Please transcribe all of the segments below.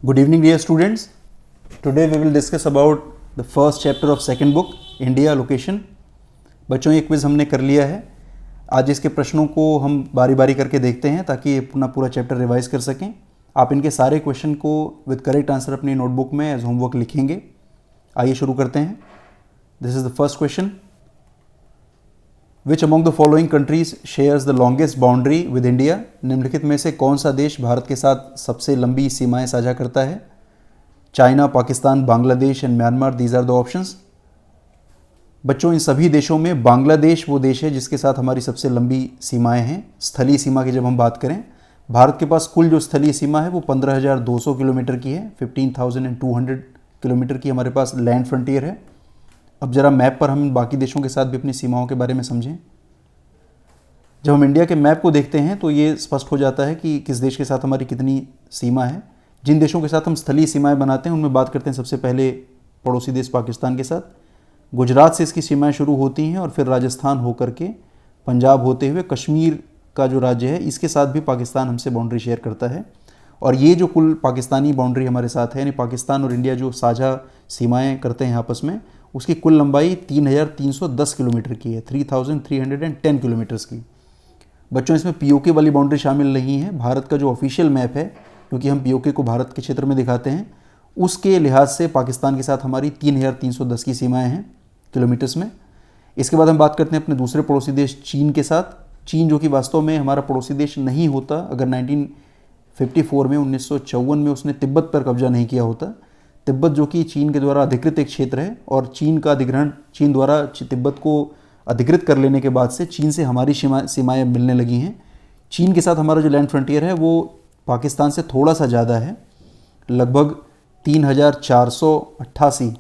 Good evening, dear students. Today we will discuss about the first chapter of second book, India Location. बच्चों, ये quiz हमने कर लिया है. आज इसके प्रश्नों को हम बारी बारी करके देखते हैं ताकि अपना पूरा चैप्टर रिवाइज कर सकें. आप इनके सारे क्वेश्चन को विद करेक्ट आंसर अपनी नोटबुक में एज होमवर्क लिखेंगे. आइए शुरू करते हैं. This is the first question. Which among the following countries shares the longest boundary with India? निम्नलिखित में से कौन सा देश भारत के साथ सबसे लंबी सीमाएं साझा करता है? China, Pakistan, Bangladesh and Myanmar. These are the options. बच्चों, इन सभी देशों में बांग्लादेश वो देश है जिसके साथ हमारी सबसे लंबी सीमाएं हैं. स्थलीय सीमा की जब हम बात करें, भारत के पास कुल जो स्थलीय सीमा है वो 15,200 किलोमीटर की है. 15,200 किलोमीटर की हमारे पास लैंड फ्रंटियर है. अब जरा मैप पर हम बाकी देशों के साथ भी अपनी सीमाओं के बारे में समझें. जब हम इंडिया के मैप को देखते हैं तो ये स्पष्ट हो जाता है कि किस देश के साथ हमारी कितनी सीमा है. जिन देशों के साथ हम स्थलीय सीमाएं बनाते हैं उनमें बात करते हैं सबसे पहले पड़ोसी देश पाकिस्तान के साथ. गुजरात से इसकी सीमाएं शुरू होती हैं और फिर राजस्थान होकर के पंजाब होते हुए कश्मीर का जो राज्य है इसके साथ भी पाकिस्तान हमसे बाउंड्री शेयर करता है. और ये जो कुल पाकिस्तानी बाउंड्री हमारे साथ है, यानी पाकिस्तान और इंडिया जो साझा सीमाएं करते हैं आपस में, उसकी कुल लंबाई 3,310 किलोमीटर की है. 3,310 किलोमीटर्स की. बच्चों, इसमें पीओके वाली बाउंड्री शामिल नहीं है. भारत का जो ऑफिशियल मैप है, क्योंकि हम पीओके को भारत के क्षेत्र में दिखाते हैं, उसके लिहाज से पाकिस्तान के साथ हमारी 3,310 की सीमाएं हैं किलोमीटर्स में. इसके बाद हम बात करते हैं अपने दूसरे पड़ोसी देश चीन के साथ. चीन जो कि वास्तव में हमारा पड़ोसी देश नहीं होता. अगर 1954 में 1954 में उसने तिब्बत पर कब्जा नहीं किया होता. तिब्बत जो कि चीन के द्वारा अधिकृत एक क्षेत्र है और चीन का अधिग्रहण, चीन द्वारा तिब्बत को अधिकृत कर लेने के बाद से चीन से हमारी सीमाएँ मिलने लगी हैं. चीन के साथ हमारा जो लैंड फ्रंटियर है वो पाकिस्तान से थोड़ा सा ज़्यादा है. लगभग 3,488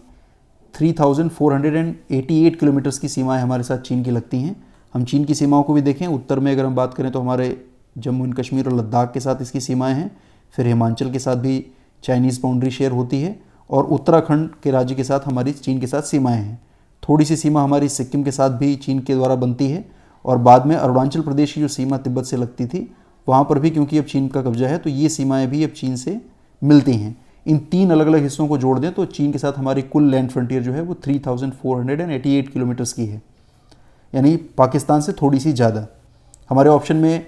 3,488 किलोमीटर्स की सीमाएं हमारे साथ चीन की लगती हैं. हम चीन की सीमाओं को भी देखें. उत्तर में अगर हम बात करें तो हमारे जम्मू एंड कश्मीर और लद्दाख के साथ इसकी सीमाएं हैं. फिर हिमाचल के साथ भी चाइनीज़ बाउंड्री शेयर होती है और उत्तराखंड के राज्य के साथ हमारी चीन के साथ सीमाएं हैं. थोड़ी सी सीमा हमारी सिक्किम के साथ भी चीन के द्वारा बनती है. और बाद में अरुणाचल प्रदेश की जो सीमा तिब्बत से लगती थी वहाँ पर भी, क्योंकि अब चीन का कब्जा है, तो ये सीमाएं भी अब चीन से मिलती हैं. इन तीन अलग अलग हिस्सों को जोड़ दें तो चीन के साथ हमारी कुल लैंड फ्रंटियर जो है वो 3,488 किलोमीटर्स की है, यानी पाकिस्तान से थोड़ी सी ज़्यादा. हमारे ऑप्शन में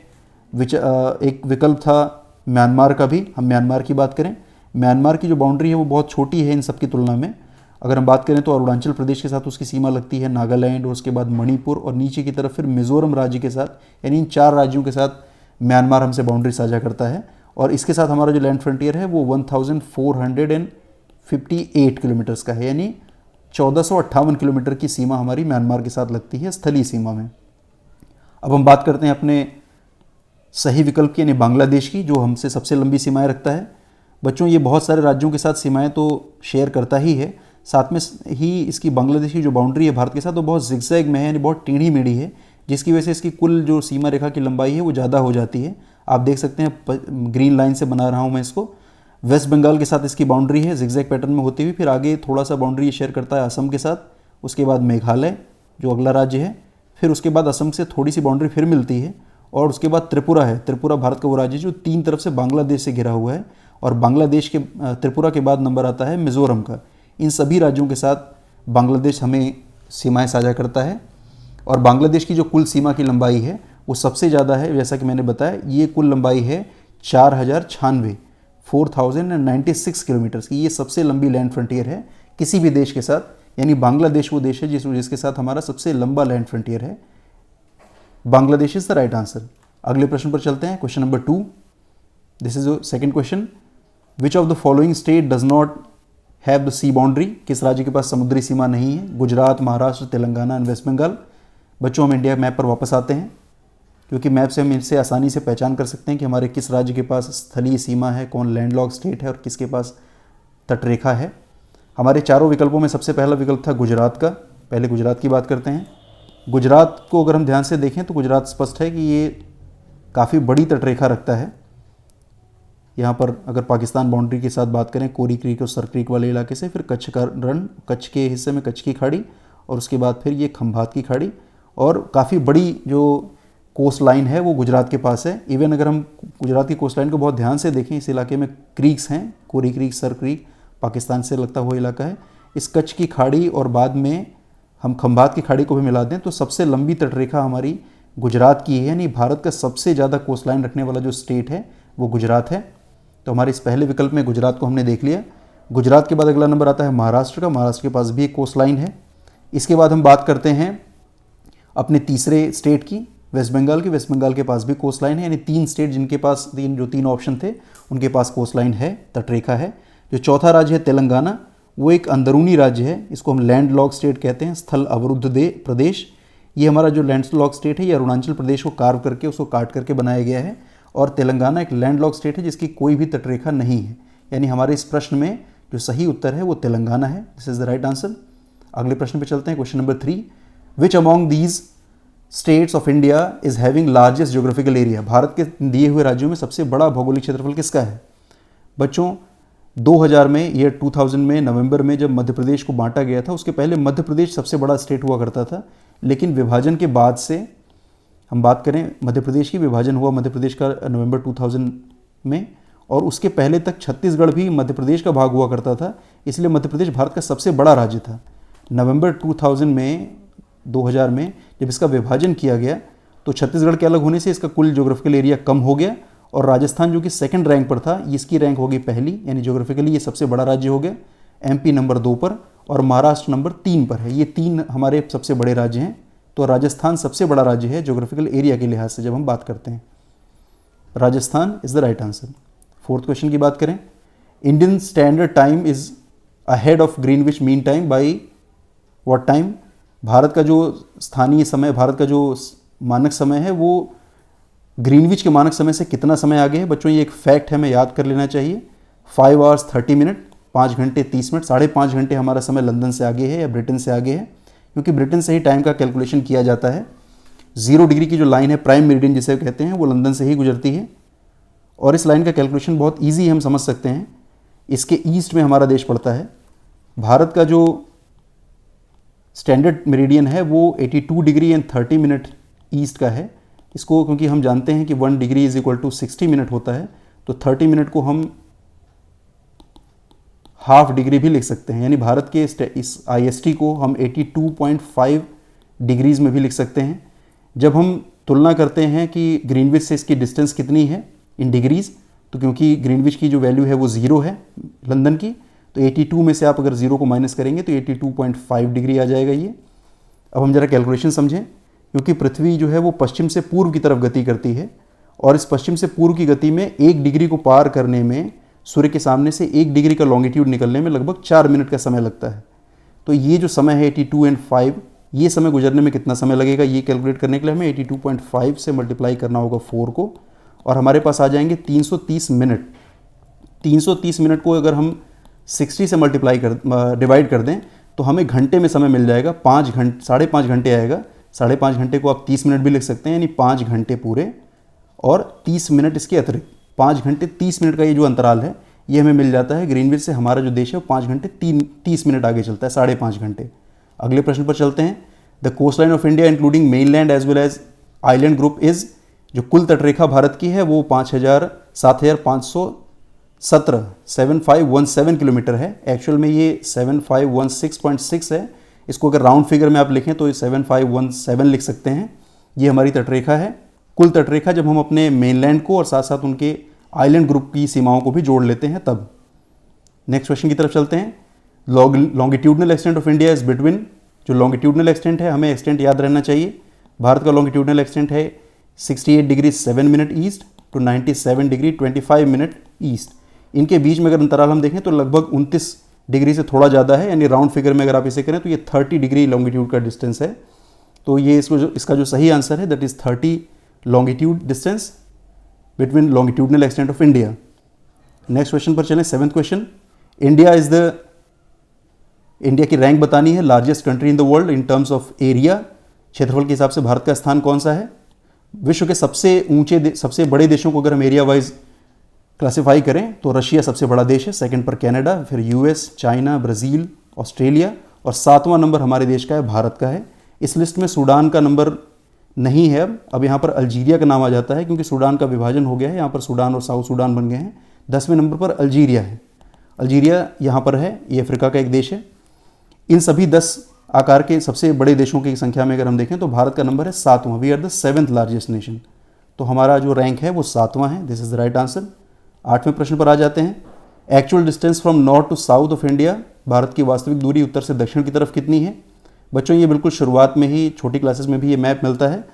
एक विकल्प था म्यांमार का भी. हम म्यांमार की बात करें. म्यांमार की जो बाउंड्री है वो बहुत छोटी है इन सब की तुलना में. अगर हम बात करें तो अरुणाचल प्रदेश के साथ उसकी सीमा लगती है, नागालैंड और उसके बाद मणिपुर और नीचे की तरफ फिर मिजोरम राज्य के साथ, यानी इन 4 राज्यों के साथ म्यांमार हमसे बाउंड्री साझा करता है. और इसके साथ हमारा जो लैंड फ्रंटियर है वो 1,458 किलोमीटर्स का है, यानी 1,458 किलोमीटर की सीमा हमारी म्यांमार के साथ लगती है स्थलीय सीमा में. अब हम बात करते हैं अपने सही विकल्प की, यानी बांग्लादेश की, जो हमसे सबसे लंबी सीमाएं रखता है. बच्चों, ये बहुत सारे राज्यों के साथ सीमाएं तो शेयर करता ही है, साथ में ही इसकी बांग्लादेश की जो बाउंड्री है भारत के साथ वो बहुत जिगजैग में है, यानी बहुत टेढ़ी मेढ़ी है, जिसकी वजह से इसकी कुल जो सीमा रेखा की लंबाई है वो ज़्यादा हो जाती है. आप देख सकते हैं ग्रीन लाइन से बना रहा हूँ मैं इसको. वेस्ट बंगाल के साथ इसकी बाउंड्री है जिगजैग पैटर्न में होती हुई. फिर आगे थोड़ा सा बाउंड्री शेयर करता है असम के साथ. उसके बाद मेघालय जो अगला राज्य है. फिर उसके बाद असम से थोड़ी सी बाउंड्री फिर मिलती है. और उसके बाद त्रिपुरा है. त्रिपुरा भारत का वो राज्य जो 3 तरफ से बांग्लादेश से घिरा हुआ है. और बांग्लादेश के त्रिपुरा के बाद नंबर आता है मिजोरम का. इन सभी राज्यों के साथ बांग्लादेश हमें सीमाएं साझा करता है. और बांग्लादेश की जो कुल सीमा की लंबाई है वो सबसे ज़्यादा है, जैसा कि मैंने बताया. ये कुल लंबाई है 4,096 किलोमीटर्स की. ये सबसे लंबी लैंड फ्रंटियर है किसी भी देश के साथ, यानी बांग्लादेश वो देश है जिसके साथ हमारा सबसे लंबा लैंड फ्रंटियर है. Bangladesh is the right answer. अगले प्रश्न पर चलते हैं. Question number 2. This is second question. Which of the following state does not have the sea boundary? किस राज्य के पास समुद्री सीमा नहीं है? गुजरात, महाराष्ट्र, तेलंगाना एंड वेस्ट बंगाल. बच्चों, हम इंडिया मैप पर वापस आते हैं, क्योंकि मैप से हम इनसे आसानी से पहचान कर सकते हैं कि हमारे किस राज्य के पास स्थलीय सीमा है, कौन लैंडलॉक स्टेट है और किसके पास तटरेखा है. हमारे चारों विकल्पों में सबसे पहला विकल्प था गुजरात का. पहले गुजरात की बात करते हैं. गुजरात को अगर हम ध्यान से देखें तो गुजरात स्पष्ट है कि ये काफ़ी बड़ी तटरेखा रखता है. यहाँ पर अगर पाकिस्तान बाउंड्री के साथ बात करें, कोरी क्रीक और सर क्रीक वाले इलाके से, फिर कच्छ का रण, कच्छ के हिस्से में कच्छ की खाड़ी, और उसके बाद फिर ये खंभात की खाड़ी. और काफ़ी बड़ी जो कोस्ट लाइन है वो गुजरात के पास है। इवन अगर हम गुजरात की कोस्ट लाइन को बहुत ध्यान से देखें, इस इलाके में क्रीक्स हैं, कोरी क्रीक, सर क्रीक, पाकिस्तान से लगता हुआ इलाका है। इस कच्छ की खाड़ी और बाद में हम खंभात की खाड़ी को भी मिला दें तो सबसे लंबी तटरेखा हमारी गुजरात की है, यानी भारत का सबसे ज़्यादा कोस्ट लाइन रखने वाला जो स्टेट है वो गुजरात है। तो हमारे इस पहले विकल्प में गुजरात को हमने देख लिया। गुजरात के बाद अगला नंबर आता है महाराष्ट्र का। महाराष्ट्र के पास भी एक कोस्ट लाइन है। इसके बाद हम बात करते हैं अपने तीसरे स्टेट की, वेस्ट बंगाल की। वेस्ट बंगाल के पास भी कोस्ट लाइन है, यानी 3 स्टेट जिनके पास तीन ऑप्शन थे उनके पास कोस्ट लाइन है, तटरेखा है। जो चौथा राज्य है तेलंगाना, वो एक अंदरूनी राज्य है, इसको हम लैंड लॉक स्टेट कहते हैं, स्थल अवरुद्ध प्रदेश। ये हमारा जो लैंड लॉक स्टेट है ये अरुणाचल प्रदेश को कार्व करके, उसको काट करके बनाया गया है। और तेलंगाना एक लैंड लॉक स्टेट है जिसकी कोई भी तटरेखा नहीं है, यानी हमारे इस प्रश्न में जो सही उत्तर है वो तेलंगाना है। This is the right answer. अगले प्रश्न पे चलते हैं, question number 3। Which among these states of India is having largest geographical area? Bharat के दिए हुए राज्यों में सबसे बड़ा भौगोलिक क्षेत्रफल किसका है? बच्चों 2000 में, ईयर 2000 में नवंबर में जब मध्य प्रदेश को बांटा गया था, उसके पहले मध्य प्रदेश सबसे बड़ा स्टेट हुआ करता था, लेकिन विभाजन के बाद से हम बात करें मध्य प्रदेश की, विभाजन हुआ मध्य प्रदेश का नवंबर 2000 में, और उसके पहले तक छत्तीसगढ़ भी मध्य प्रदेश का भाग हुआ करता था, इसलिए मध्य प्रदेश भारत का सबसे बड़ा राज्य था। नवंबर 2000 में जब इसका विभाजन किया गया तो छत्तीसगढ़ के अलग होने से इसका कुल ज्योग्राफिकल एरिया कम हो गया, और राजस्थान जो कि सेकंड रैंक पर था, इसकी रैंक हो गई पहली, यानी ज्योग्राफिकली ये सबसे बड़ा राज्य हो गया। एमपी नंबर 2 पर और महाराष्ट्र नंबर 3 पर है। ये 3 हमारे सबसे बड़े राज्य हैं। तो राजस्थान सबसे बड़ा राज्य है ज्योग्राफिकल एरिया के लिहाज से जब हम बात करते हैं। Rajasthan is the right answer. 4th question की बात करें, Indian standard time is ahead of Greenwich mean time by what time? Bharat का जो स्थानीय समय, भारत का जो मानक समय है वो ग्रीनविच के मानक समय से कितना समय आगे है? बच्चों ये एक फैक्ट है, हमें याद कर लेना चाहिए। 5 hours 30 minutes, 5 घंटे 30 मिनट, 5.5 घंटे हमारा समय लंदन से आगे है या ब्रिटेन से आगे है, क्योंकि ब्रिटेन से ही टाइम का कैलकुलेशन किया जाता है। 0 डिग्री की जो लाइन है, प्राइम मेरिडियन जिसे कहते हैं, वो लंदन से ही गुजरती है, और इस लाइन का कैलकुलेशन बहुत ईजी हम समझ सकते हैं। इसके ईस्ट में हमारा देश पड़ता है। भारत का जो स्टैंडर्ड मेरिडियन है वो 82 डिग्री एंड 30 मिनट ईस्ट का है। इसको क्योंकि हम जानते हैं कि 1 degree is equal to 60 minute होता है, तो 30 मिनट को हम हाफ डिग्री भी लिख सकते हैं, यानी भारत के इस IST को हम 82.5 डिग्रीज में भी लिख सकते हैं। जब हम तुलना करते हैं कि ग्रीनविच से इसकी डिस्टेंस कितनी है इन डिग्रीज, तो क्योंकि ग्रीनविच की जो वैल्यू है वो 0 है लंदन की, तो 82 में से आप अगर 0 को माइनस करेंगे तो 82.5 डिग्री आ जाएगा ये। अब हम जरा कैलकुलेशन समझें, क्योंकि पृथ्वी जो है वो पश्चिम से पूर्व की तरफ गति करती है, और इस पश्चिम से पूर्व की गति में 1 डिग्री को पार करने में, सूर्य के सामने से 1 डिग्री का लॉन्गिट्यूड निकलने में लगभग 4 मिनट का समय लगता है। तो ये जो समय है 82 and 5, ये समय गुजरने में कितना समय लगेगा ये कैलकुलेट करने के लिए हमें 82.5 से मल्टीप्लाई करना होगा 4 को, और हमारे पास आ जाएंगे 330 मिनट। 330 मिनट को अगर हम 60 से डिवाइड कर दें तो हमें घंटे में समय मिल जाएगा 5.5 घंटे आएगा। 5.5 घंटे को आप 30 मिनट भी लिख सकते हैं, यानी 5 घंटे पूरे और 30 मिनट इसके अतिरिक्त, 5 घंटे 30 मिनट का ये जो अंतराल है ये हमें मिल जाता है। ग्रीनविच से हमारा जो देश है वो 5 घंटे 30 मिनट आगे चलता है, 5.5 घंटे। अगले प्रश्न पर चलते हैं। The coast line of India including mainland as well as island group is, जो कुल तटरेखा भारत की है वो 7517 किलोमीटर है। एक्चुअल में ये 7516.6 है। इसको अगर राउंड फिगर में आप लिखें तो ये 7517 लिख सकते हैं। ये हमारी तटरेखा है, कुल तटरेखा, जब हम अपने मेनलैंड को और साथ साथ उनके आइलैंड ग्रुप की सीमाओं को भी जोड़ लेते हैं तब। नेक्स्ट क्वेश्चन की तरफ चलते हैं। Longitudinal extent of India is between, जो लॉन्गिट्यूडनल एक्सटेंट है हमें एक्सटेंट याद रहना चाहिए। भारत का लॉन्गिट्यूडनल एक्सटेंट है 68 degree 7 minute east to 97 degree 25 minute east. इनके बीच में अगर अंतराल हम देखें तो लगभग 29 डिग्री से थोड़ा ज़्यादा है, यानी राउंड फिगर में अगर आप इसे करें तो ये 30 डिग्री लॉन्गिट्यूड का डिस्टेंस है। तो ये इसका जो सही आंसर है that is 30 longitude distance between longitudinal extent of India. Next question पर चलें, 7th क्वेश्चन। इंडिया की रैंक बतानी है largest country in the world in terms of area. क्षेत्रफल के हिसाब से भारत का स्थान कौन सा है? विश्व के सबसे बड़े देशों को अगर हम एरिया वाइज क्लासिफाई करें तो रशिया सबसे बड़ा देश है, सेकंड पर कनाडा, फिर US, चाइना, ब्राज़ील, ऑस्ट्रेलिया, और 7वां नंबर हमारे देश का है, भारत का है। इस लिस्ट में सूडान का नंबर नहीं है। अब यहाँ पर अल्जीरिया का नाम आ जाता है क्योंकि सूडान का विभाजन हो गया है, यहाँ पर सूडान और साउथ सूडान बन गए हैं। 10वें नंबर पर अल्जीरिया है। अल्जीरिया यहाँ पर है, ये अफ्रीका का एक देश है। इन सभी 10 आकार के सबसे बड़े देशों की संख्या में अगर हम देखें तो भारत का नंबर है 7वां। We are the 7th largest nation. तो हमारा जो रैंक है वो 7वां है। This is the right answer. 8वें प्रश्न पर आ जाते हैं। Actual distance from north to south of India, Bharat की वास्तविक दूरी उत्तर से दक्षिण की तरफ कितनी है? बच्चों ये बिल्कुल शुरुआत में ही छोटी क्लासेस में भी ये मैप मिलता है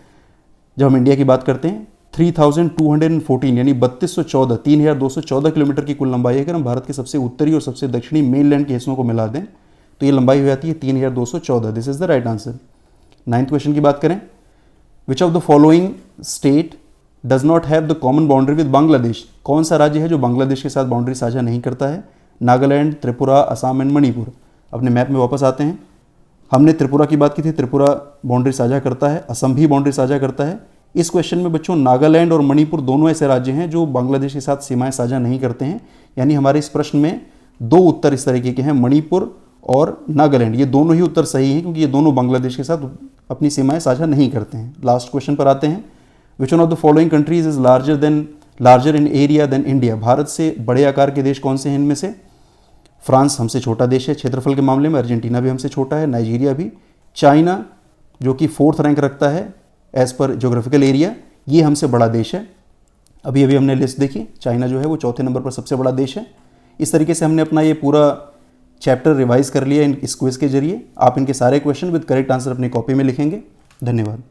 जब हम इंडिया की बात करते हैं। 3214 यानी 3214 किलोमीटर की कुल लंबाई है। अगर हम भारत के सबसे उत्तरी और सबसे दक्षिणी मेनलैंड के हिस्सों को मिला दें तो ये लंबाई हो जाती है 3214। This is the right answer. 9th question की बात करें। विच of the following state does not have the common boundary with Bangladesh? कौन सा राज्य है जो बांग्लादेश के साथ बाउंड्री साझा नहीं करता है? नागालैंड, त्रिपुरा, असम एंड मणिपुर। अपने मैप में वापस आते हैं। हमने त्रिपुरा की बात की थी, त्रिपुरा बाउंड्री साझा करता है, असम भी बाउंड्री साझा करता है। इस क्वेश्चन में बच्चों नागालैंड और मणिपुर दोनों ऐसे राज्य हैं जो बांग्लादेश के साथ सीमाएं साझा नहीं करते हैं। यानी हमारे इस प्रश्न में 2 उत्तर इस तरीके के हैं, मणिपुर और नागालैंड। ये दोनों ही उत्तर सही हैं क्योंकि ये दोनों बांग्लादेश के साथ अपनी सीमाएं साझा नहीं करते हैं। लास्ट क्वेश्चन पर आते हैं। Which one of the following countries is larger in area than India? Bharat से बड़े आकार के देश कौन से हैं इनमें से? फ्रांस हमसे छोटा देश है क्षेत्रफल के मामले में, अर्जेंटीना भी हमसे छोटा है, नाइजीरिया भी, चाइना जो कि 4th रैंक रखता है एज पर ज्योग्राफिकल एरिया, ये हमसे बड़ा देश है। अभी हमने लिस्ट देखी, चाइना जो है वो 4थे नंबर पर सबसे बड़ा देश है। इस तरीके से हमने अपना ये पूरा चैप्टर रिवाइज कर लिया इस क्विज के जरिए। आप इनके सारे क्वेश्चन विद करेक्ट आंसर अपनी कॉपी में लिखेंगे। धन्यवाद।